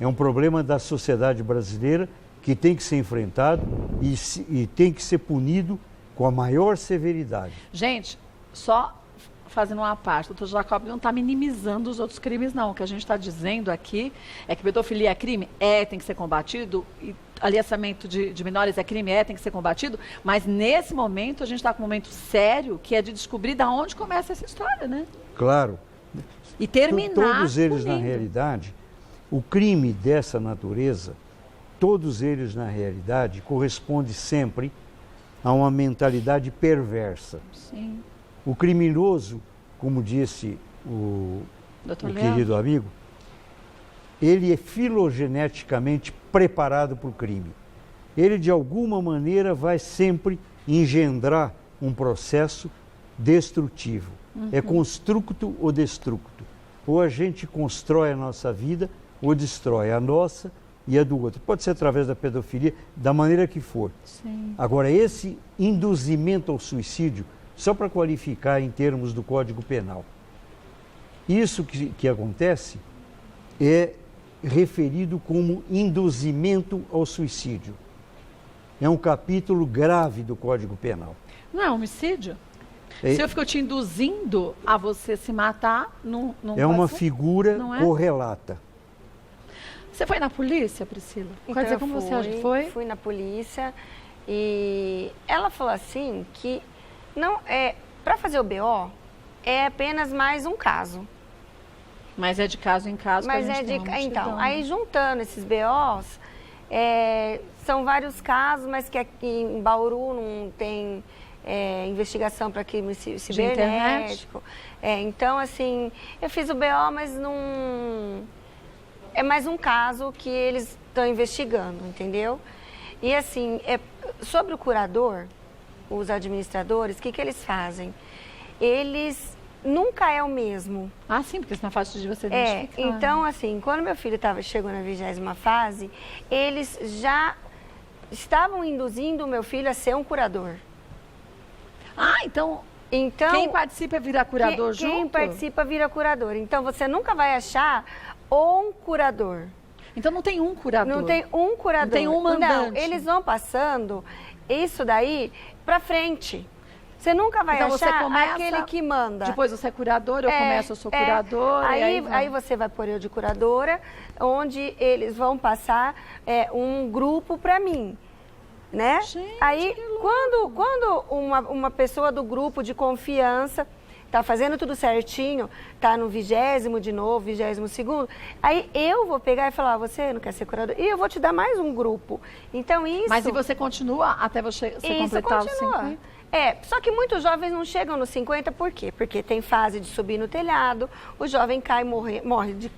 É um problema da sociedade brasileira que tem que ser enfrentado e tem que ser punido com a maior severidade. Gente, só fazendo uma parte, o doutor Jacob não está minimizando os outros crimes, não. O que a gente está dizendo aqui é que pedofilia é crime? Tem que ser combatido. E aliciamento de menores é crime? Tem que ser combatido. Mas nesse momento, a gente está com um momento sério, que é de descobrir de onde começa essa história, né? Claro. E terminar Todos eles, na punindo. realidade, o crime dessa natureza, todos eles, na realidade, corresponde sempre a uma mentalidade perversa. Sim. O criminoso, como disse o Doutor querido amigo, ele é filogeneticamente preparado para o crime. Ele, de alguma maneira, vai sempre engendrar um processo destrutivo. É constructo ou destructo. Ou a gente constrói a nossa vida, ou destrói a nossa e a do outro. Pode ser através da pedofilia, da maneira que for. Sim. Agora, esse induzimento ao suicídio, só para qualificar em termos do Código Penal, isso que acontece é referido como induzimento ao suicídio. É um capítulo grave do Código Penal. Não é homicídio? É, Se eu fico te induzindo a você se matar, não é uma pode ser? figura Não é? correlata. Você foi na polícia, Priscila? Então, Quer dizer, eu como você acha que foi? Fui na polícia e ela falou assim que não é para fazer o BO é apenas mais um caso. Mas é de caso em caso. Mas que a é gente de tem uma então, multidão, aí né? juntando esses BOs, são vários casos, mas que aqui em Bauru não tem investigação para crime cibernético. Então, assim, eu fiz o BO, mas não... É mais um caso que eles estão investigando, entendeu? E, assim, sobre o curador, os administradores, o que eles fazem? Eles nunca é o mesmo. Ah, sim, porque isso não é fácil de você identificar. Então, assim, quando meu filho chegou na 20ª fase, eles já estavam induzindo o meu filho a ser um curador. Ah, então quem participa vira curador junto? Quem participa vira curador. Então, você nunca vai achar um curador. Então não tem um curador? Não tem um curador. Não tem um mandante? Não, eles vão passando isso daí pra frente. Você nunca vai então achar você começa, aquele que manda. Depois você é curador, eu começo, eu sou curadora. Aí você vai pôr eu de curadora, onde eles vão passar um grupo pra mim. Né? Gente, aí, quando uma pessoa do grupo de confiança está fazendo tudo certinho, está no 20º de novo, 22º, aí eu vou pegar e falar, você não quer ser curador? E eu vou te dar mais um grupo. Então, isso... Mas e você continua até você completar os 50? Só que muitos jovens não chegam nos 50, por quê? Porque tem fase de subir no telhado, o jovem cai e morre de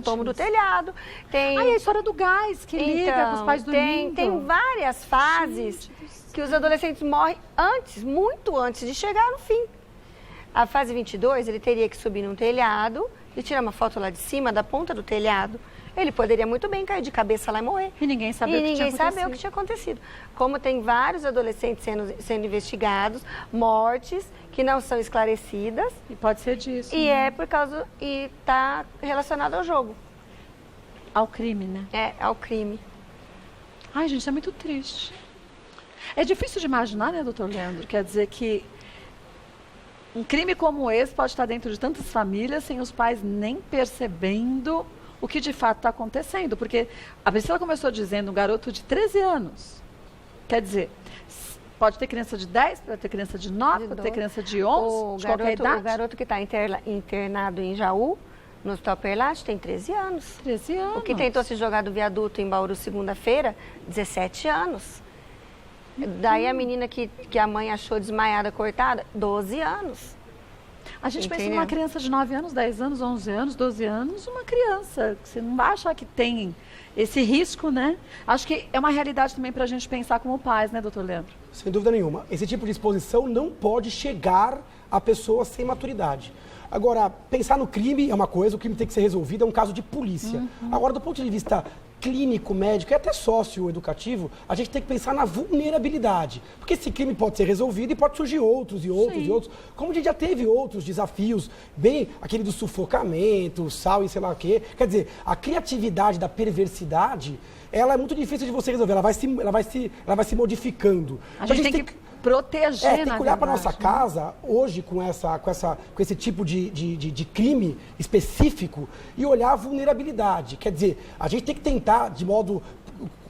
tomo do telhado. Tem... Ah, e a história do gás, que liga com os pais dormindo. Tem várias fases que os adolescentes morrem muito antes de chegar no fim. A fase 22, ele teria que subir num telhado e tirar uma foto lá de cima, da ponta do telhado. Ele poderia muito bem cair de cabeça lá e morrer. E ninguém sabia o que tinha acontecido. Como tem vários adolescentes sendo investigados, mortes que não são esclarecidas. E pode ser disso. E e está relacionado ao jogo. Ao crime, né? Ao crime. Ai, gente, é muito triste. É difícil de imaginar, né, doutor Leandro? Quer dizer que um crime como esse pode estar dentro de tantas famílias sem os pais nem percebendo o que de fato está acontecendo. Porque a Priscila começou dizendo um garoto de 13 anos. Quer dizer, pode ter criança de 10, pode ter criança de 9, pode ter criança de 11, de qualquer idade. O garoto que está internado em Jaú, no Hospital Perlage, tem 13 anos. 13 anos. O que tentou se jogar do viaduto em Bauru segunda-feira, 17 anos. Daí a menina que a mãe achou desmaiada, cortada, 12 anos. A gente pensa numa criança de 9 anos, 10 anos, 11 anos, 12 anos, uma criança. Você não vai achar que tem esse risco, né? Acho que é uma realidade também para a gente pensar como pais, né, doutor Leandro? Sem dúvida nenhuma. Esse tipo de exposição não pode chegar a pessoa sem maturidade. Agora, pensar no crime é uma coisa, o crime tem que ser resolvido, é um caso de polícia. Agora, do ponto de vista clínico, médico e até socioeducativo, a gente tem que pensar na vulnerabilidade. Porque esse crime pode ser resolvido e pode surgir outros e outros e outros. Como a gente já teve outros desafios, bem aquele do sufocamento, sal e sei lá o quê. Quer dizer, a criatividade da perversidade, ela é muito difícil de você resolver, ela vai se modificando. A gente tem que proteger, tem que olhar para nossa casa hoje com esse tipo de crime específico e olhar a vulnerabilidade. Quer dizer, a gente tem que tentar, de modo,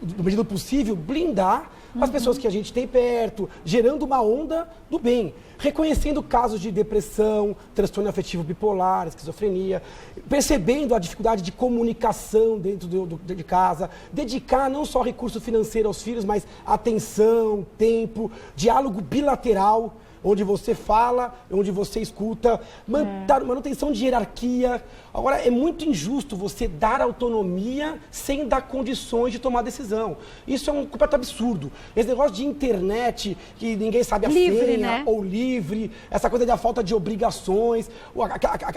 no medida do possível, blindar as pessoas que a gente tem perto, gerando uma onda do bem, reconhecendo casos de depressão, transtorno afetivo bipolar, esquizofrenia, percebendo a dificuldade de comunicação dentro de casa, dedicar não só recurso financeiro aos filhos, mas atenção, tempo, diálogo bilateral, onde você fala, onde você escuta, manutenção de hierarquia. Agora, é muito injusto você dar autonomia sem dar condições de tomar decisão. Isso é um completo absurdo. Esse negócio de internet, que ninguém sabe a senha, né? Ou livre, essa coisa da falta de obrigações,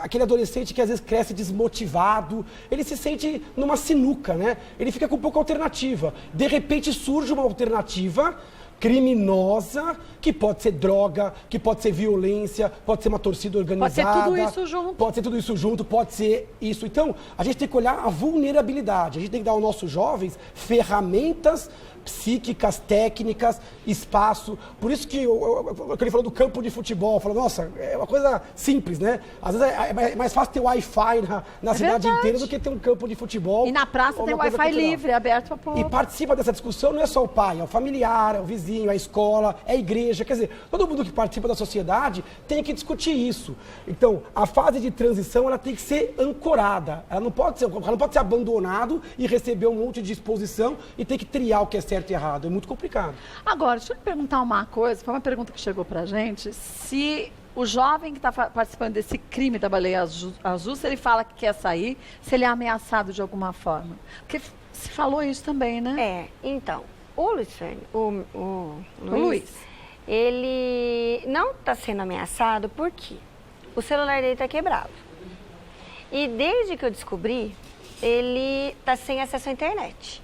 aquele adolescente que às vezes cresce desmotivado, ele se sente numa sinuca, né? Ele fica com pouca alternativa. De repente surge uma alternativa criminosa, que pode ser droga, que pode ser violência, pode ser uma torcida organizada. Pode ser tudo isso junto. Pode ser tudo isso junto, pode ser isso. Então, a gente tem que olhar a vulnerabilidade. A gente tem que dar aos nossos jovens ferramentas psíquicas, técnicas, espaço. Por isso que ele falou do campo de futebol, falou, nossa, é uma coisa simples, né? Às vezes é mais fácil ter Wi-Fi na cidade inteira do que ter um campo de futebol. E na praça tem Wi-Fi livre, aberto para povo. E participa dessa discussão não é só o pai, é o familiar, é o vizinho, é a escola, é a igreja. Quer dizer, todo mundo que participa da sociedade tem que discutir isso. Então, a fase de transição ela tem que ser ancorada. Ela não pode ser abandonado e receber um monte de exposição e ter que triar o que é certo e errado. É muito complicado. Agora, deixa eu te perguntar uma coisa. Foi uma pergunta que chegou pra gente. Se o jovem que está participando desse crime da baleia azul, se ele fala que quer sair, se ele é ameaçado de alguma forma. Porque se falou isso também, né? Então, o Luiz, ele não está sendo ameaçado porque o celular dele está quebrado. E desde que eu descobri, ele está sem acesso à internet.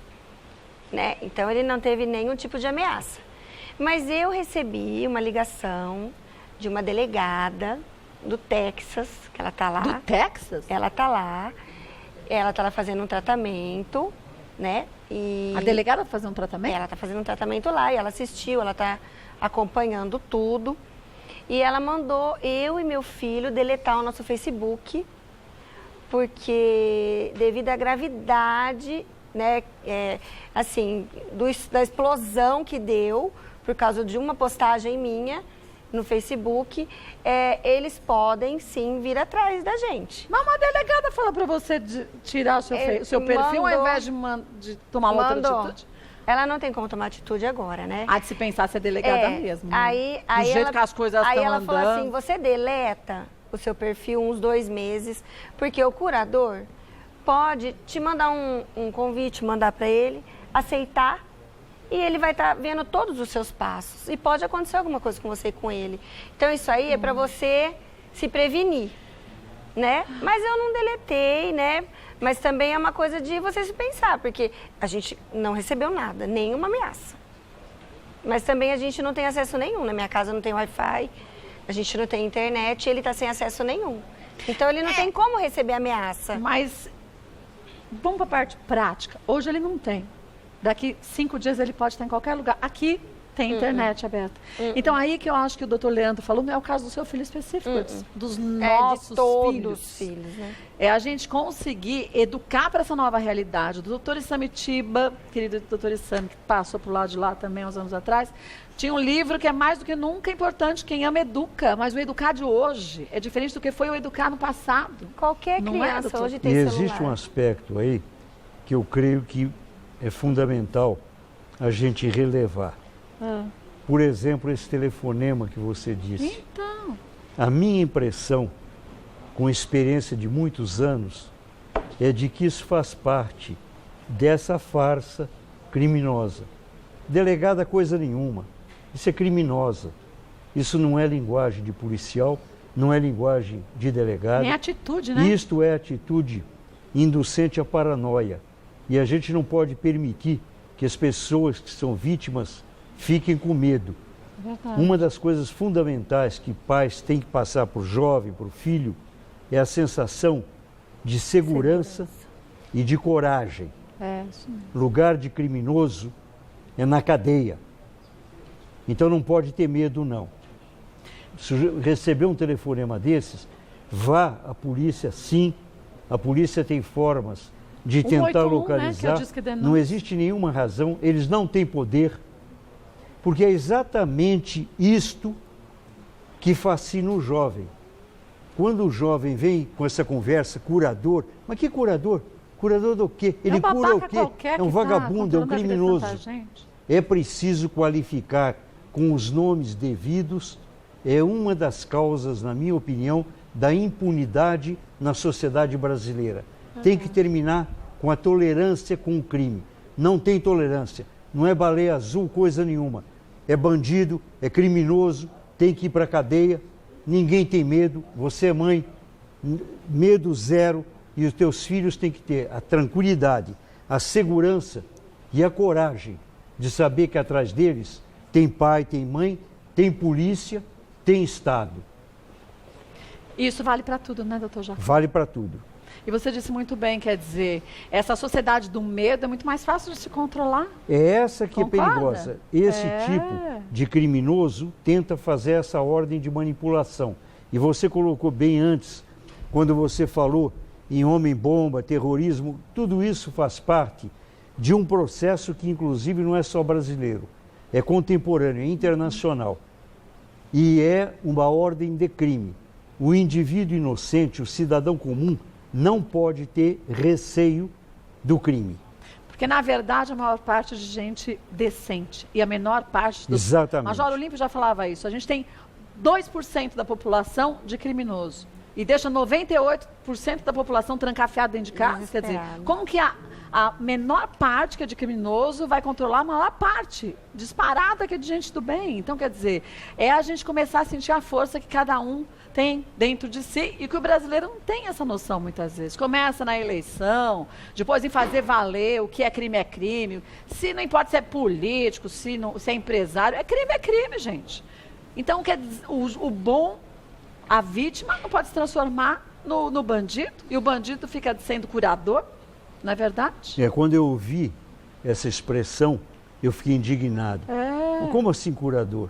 Né? Então, ele não teve nenhum tipo de ameaça. Mas eu recebi uma ligação de uma delegada do Texas, que ela está lá. Do Texas? Ela está lá. Ela está lá fazendo um tratamento, né? E a delegada está fazendo um tratamento? Ela está fazendo um tratamento lá e ela assistiu, ela está acompanhando tudo. E ela mandou eu e meu filho deletar o nosso Facebook, porque devido à gravidade, né, assim, da explosão que deu por causa de uma postagem minha no Facebook, eles podem sim vir atrás da gente. Mas uma delegada fala para você de tirar o seu perfil ao invés de tomar uma outra atitude? Ela não tem como tomar atitude agora, né? Há de se pensar ser delegada mesmo. Né? Aí do jeito que as coisas estão andando. Aí ela falou assim, você deleta o seu perfil uns 2 meses, porque o curador pode te mandar um convite, mandar para ele, aceitar, e ele vai estar vendo todos os seus passos. E pode acontecer alguma coisa com você e com ele. Então, isso aí é para você se prevenir, né? Mas eu não deletei, né? Mas também é uma coisa de você se pensar, porque a gente não recebeu nada, nenhuma ameaça. Mas também a gente não tem acesso nenhum. Na minha casa não tem Wi-Fi, a gente não tem internet, e ele está sem acesso nenhum. Então, ele não tem como receber ameaça. Mas vamos para a parte prática. Hoje ele não tem. Daqui 5 dias ele pode estar em qualquer lugar. Aqui tem internet aberta. Então aí que eu acho que o doutor Leandro falou, não é o caso do seu filho específico, dos nossos de todos filhos. Os filhos, né? É a gente conseguir educar para essa nova realidade. O doutor Isamitiba, querido doutor Isam, que passou por lado de lá também uns anos atrás, tinha um livro que é mais do que nunca importante, quem ama educa, mas o educar de hoje é diferente do que foi o educar no passado. Qualquer criança hoje tem celular. E existe um aspecto aí que eu creio que é fundamental a gente relevar. Por exemplo, esse telefonema que você disse. Então. A minha impressão, com experiência de muitos anos, é de que isso faz parte dessa farsa criminosa. Delegada coisa nenhuma. Isso é criminosa. Isso não é linguagem de policial, não é linguagem de delegado. Nem atitude, né? Isto é atitude inducente à paranoia. E a gente não pode permitir que as pessoas que são vítimas fiquem com medo. Verdade. Uma das coisas fundamentais que pais têm que passar para o jovem, para o filho, é a sensação de segurança e de coragem. Isso mesmo. Lugar de criminoso é na cadeia. Então não pode ter medo, não. Se receber um telefonema desses, vá à polícia, sim. A polícia tem formas de tentar 181, localizar. né, que eu disse que denuncia. Não existe nenhuma razão, eles não têm poder Porque é exatamente isto que fascina o jovem. Quando o jovem vem com essa conversa, curador, mas que curador? Curador do quê? Ele cura o quê? É um vagabundo, é um criminoso. É preciso qualificar com os nomes devidos, é uma das causas, na minha opinião, da impunidade na sociedade brasileira. Tem que terminar com a tolerância com o crime. Não tem tolerância. Não é baleia azul, coisa nenhuma. É bandido, é criminoso, tem que ir para a cadeia. Ninguém tem medo. Você é mãe, medo zero. E os teus filhos têm que ter a tranquilidade, a segurança e a coragem de saber que atrás deles tem pai, tem mãe, tem polícia, tem Estado. Isso vale para tudo, né, doutor Jacob? Vale para tudo. E você disse muito bem, quer dizer, essa sociedade do medo é muito mais fácil de se controlar. É essa que Concorda? é perigosa. Esse tipo de criminoso tenta fazer essa ordem de manipulação. E você colocou bem antes, quando você falou em homem-bomba, terrorismo, tudo isso faz parte de um processo que, inclusive, não é só brasileiro, é contemporâneo, é internacional. E é uma ordem de crime. O indivíduo inocente, o cidadão comum, não pode ter receio do crime. Porque, na verdade, a maior parte de gente decente e a menor parte dos... Exatamente. Major Olímpio já falava isso. A gente tem 2% da população de criminoso e deixa 98% da população trancafiada dentro de casa. Quer dizer, como que a menor parte que é de criminoso vai controlar a maior parte disparada que é de gente do bem? Então, quer dizer, é a gente começar a sentir a força que cada um tem dentro de si e que o brasileiro não tem essa noção muitas vezes. Começa na eleição, depois em fazer valer o que é crime, se não importa se é político, se é empresário, é crime, gente. Então, quer dizer, o bom, a vítima não pode se transformar no bandido e o bandido fica sendo curador, não é verdade? Quando eu ouvi essa expressão, eu fiquei indignado. Como assim curador?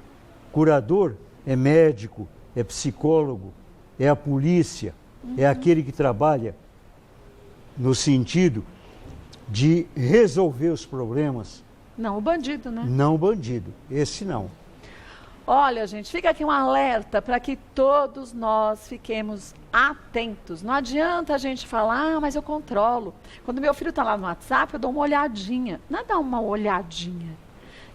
Curador é médico, é psicólogo, é a polícia, é aquele que trabalha no sentido de resolver os problemas. Não o bandido, né? Não o bandido, esse não. Olha, gente, fica aqui um alerta para que todos nós fiquemos atentos. Não adianta a gente falar, mas eu controlo. Quando meu filho está lá no WhatsApp, eu dou uma olhadinha. Não é dar uma olhadinha.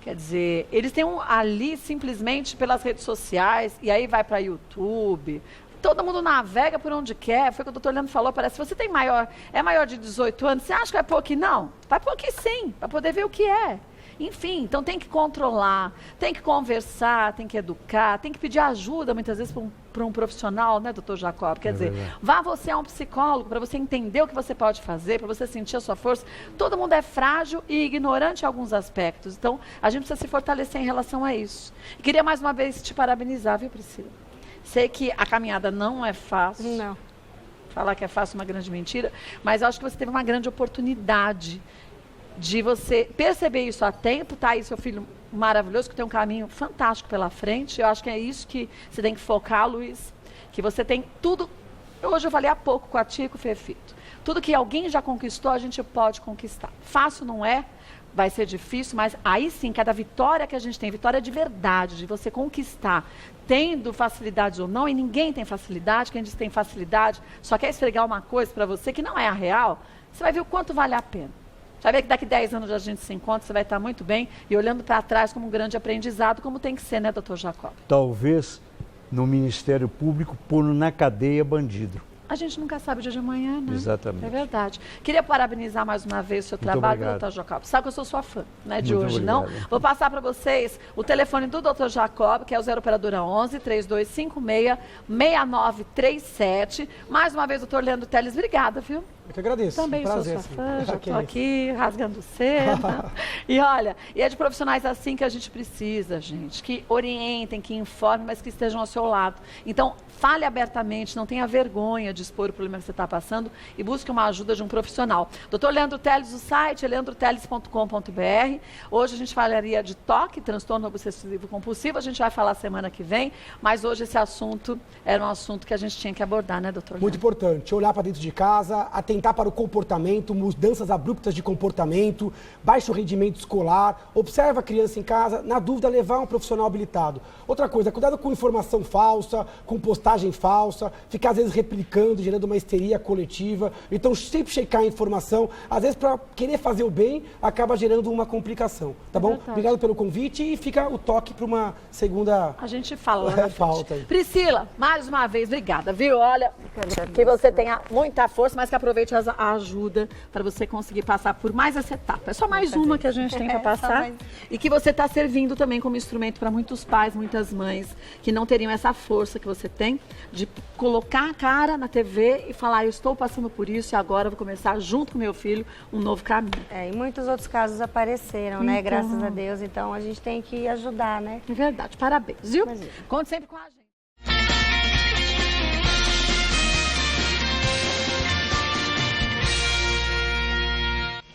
Quer dizer, eles têm ali simplesmente pelas redes sociais, e aí vai para YouTube. Todo mundo navega por onde quer. Foi o que o doutor Leandro falou, parece que você é maior de 18 anos, você acha que vai pôr aqui? Não. Vai pôr aqui sim, para poder ver o que é. Enfim, então tem que controlar, tem que conversar, tem que educar, tem que pedir ajuda muitas vezes para um profissional, né, doutor Jacob? Quer dizer, vá você a um psicólogo para você entender o que você pode fazer, para você sentir a sua força. Todo mundo é frágil e ignorante em alguns aspectos, então a gente precisa se fortalecer em relação a isso. E queria mais uma vez te parabenizar, viu, Priscila? Sei que a caminhada não é fácil. Não. Falar que é fácil é uma grande mentira, mas eu acho que você teve uma grande oportunidade de você perceber isso a tempo, tá aí seu filho maravilhoso, que tem um caminho fantástico pela frente. Eu acho que é isso que você tem que focar, Luiz, que você tem tudo. Hoje eu falei há pouco com a tia e com o Fefito. Tudo que alguém já conquistou, a gente pode conquistar. Fácil não é, vai ser difícil, mas aí sim, cada vitória que a gente tem, vitória de verdade, de você conquistar, tendo facilidades ou não, e ninguém tem facilidade, quem diz que tem facilidade, só quer esfregar uma coisa para você que não é a real, você vai ver o quanto vale a pena. Você vai ver que daqui 10 anos a gente se encontra, você vai estar muito bem e olhando para trás como um grande aprendizado, como tem que ser, né, doutor Jacob? Talvez no Ministério Público pondo na cadeia bandido. A gente nunca sabe o dia de amanhã, né? Exatamente. É verdade. Queria parabenizar mais uma vez o seu trabalho, doutor Jacob. Sabe que eu sou sua fã, né, de hoje, não? Vou passar para vocês o telefone do doutor Jacob, que é o 0 operadora 11 3256 6937. Mais uma vez, doutor Leandro Teles, obrigada, viu? Eu que agradeço. Também sou sua fã, já estou aqui rasgando seda. E olha, e é de profissionais assim que a gente precisa, gente, que orientem, que informem, mas que estejam ao seu lado. Então, fale abertamente, não tenha vergonha de expor o problema que você está passando e busque uma ajuda de um profissional. Doutor Leandro Teles, o site é leandroteles.com.br. Hoje a gente falaria de toque, transtorno obsessivo compulsivo, a gente vai falar semana que vem, mas hoje esse assunto era um assunto que a gente tinha que abordar, né, doutor Leandro? Muito importante, olhar para dentro de casa, atender atentar para o comportamento, mudanças abruptas de comportamento, baixo rendimento escolar, observa a criança em casa, na dúvida levar um profissional habilitado. Outra coisa, cuidado com informação falsa, com postagem falsa, ficar às vezes replicando, gerando uma histeria coletiva. Então sempre checar a informação, às vezes para querer fazer o bem, acaba gerando uma complicação, tá bom? Verdade. Obrigado pelo convite e fica o toque para uma segunda... A gente fala lá na frente. Falta aí. Priscila, mais uma vez, obrigada, viu? Olha, que você tenha muita força, mas que aproveite a ajuda para você conseguir passar por mais essa etapa. É só mais uma que a gente tem para passar. E que você está servindo também como instrumento para muitos pais, muitas mães, que não teriam essa força que você tem de colocar a cara na TV e falar, eu estou passando por isso e agora eu vou começar junto com meu filho um novo caminho. E muitos outros casos apareceram, né? Graças a Deus. Então a gente tem que ajudar, né? É verdade, parabéns, viu? Imagina. Conte sempre com a gente.